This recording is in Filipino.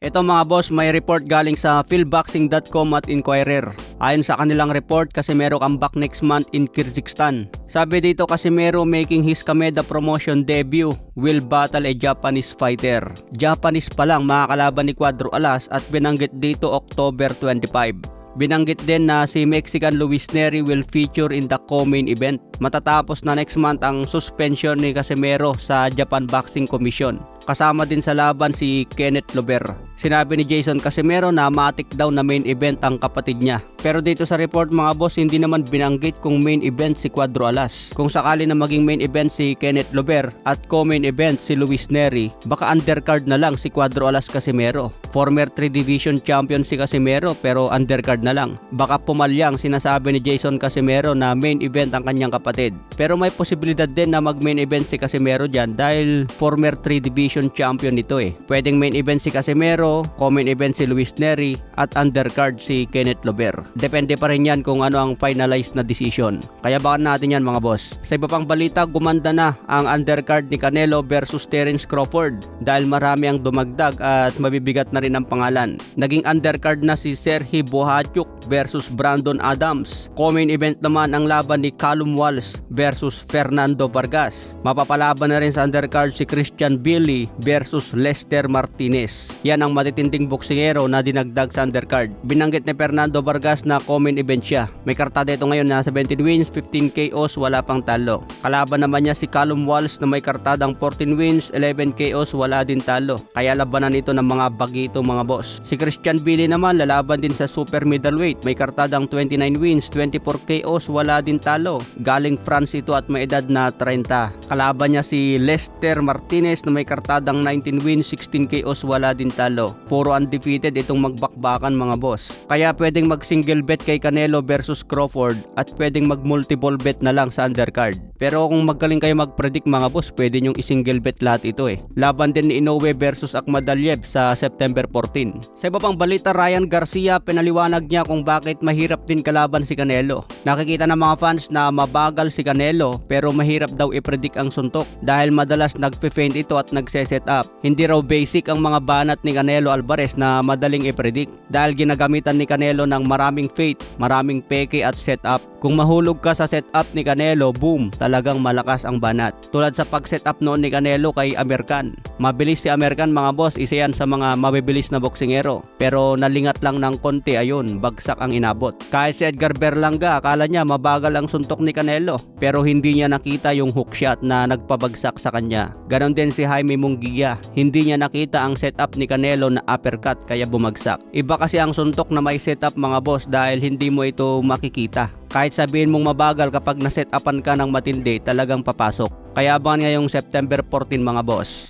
Ito mga boss, may report galing sa philboxing.com at Inquirer. Ayon sa kanilang report, Casimero comeback next month in Kyrgyzstan. Sabi dito, Casimero making his Kameda promotion debut will battle a Japanese fighter. Japanese pa lang makakalaban ni Cuadro Alas at binanggit dito October 25. Binanggit din na si Mexican Luis Nery will feature in the co-main event. Matatapos na next month ang suspension ni Casimero sa Japan Boxing Commission. Kasama din sa laban si Kenneth Lover. Sinabi ni Jason Casimero na matik daw na main event ang kapatid niya. Pero dito sa report mga boss, hindi naman binanggit kung main event si Cuadro Alas. Kung sakali na maging main event si Kenneth Lover at co-main event si Luis Nery, baka undercard na lang si Cuadro Alas Casimero. Former 3 division champion si Casimero pero undercard na lang. Baka pumalyang sinasabi ni Jason Casimero na main event ang kanyang kapatid. Pero may posibilidad din na mag main event si Casimero dyan dahil former 3 division champion nito eh. Pwedeng main event si Casimero, co-main event si Luis Nery at undercard si Kenneth Lover. Depende pa rin yan kung ano ang finalized na decision. Kaya baka natin yan mga boss. Sa iba pang balita, gumanda na ang undercard ni Canelo versus Terence Crawford dahil marami ang dumagdag at mabibigat na rin ang pangalan. Naging undercard na si Serhiy Bohachuk versus Brandon Adams. Co-main event naman ang laban ni Callum Walsh versus Fernando Vargas. Mapapalaban na rin sa undercard si Christian Billy versus Lester Martinez. Yan ang matitinding boksingero na dinagdag sa undercard. Binanggit ni Fernando Vargas na co-main event siya. May kartada ito ngayon na 17 wins, 15 KOs, wala pang talo. Kalaban naman niya si Callum Walsh na may kartadang 14 wins, 11 KOs, wala din talo. Kaya labanan ito ng mga bagito mga boss. Si Christian Billy naman lalaban din sa super middleweight. May kartadang 29 wins, 24 KOs, wala din talo. Galing France ito at may edad na 30. Kalaban niya si Lester Martinez na may kartadang 19 wins, 16 KOs, wala din talo. Puro undefeated itong magbakbakan mga boss. Kaya pwedeng mag single bet kay Canelo versus Crawford at pwedeng mag multiple bet na lang sa undercard. Pero kung magaling kayo mag-predict mga boss, pwede nyong i-single bet lahat ito eh. Laban din ni Inoue versus Akhmadaliev sa September 14. Sa iba pang balita, Ryan Garcia pinaliwanag niya kung bakit mahirap din kalaban si Canelo. Nakikita ng mga fans na mabagal si Canelo pero mahirap daw i-predict ang suntok dahil madalas nagpe-feint ito at nagse-set up. Hindi raw basic ang mga banat ni Canelo Alvarez na madaling i-predict dahil ginagamitan ni Canelo ng maraming feint, maraming peke at setup. Kung mahulog ka sa setup ni Canelo, boom, talagang malakas ang banat. Tulad sa pag-setup noon ni Canelo kay American. Mabilis si American mga boss, isa yan sa mga mabibilis na boksingero. Pero nalingat lang ng konti, ayun, bagsak ang inabot. Kahit si Edgar Berlanga, akala niya mabagal ang suntok ni Canelo. Pero hindi niya nakita yung hook shot na nagpabagsak sa kanya. Ganon din si Jaime Munguia. Hindi niya nakita ang setup ni Canelo na uppercut kaya bumagsak. Iba kasi ang suntok na may setup mga boss dahil hindi mo ito makikita. Kahit sabihin mong mabagal, kapag na-set upan ka ng matindi, talagang papasok. Kaya abangan ngayong September 14 mga boss.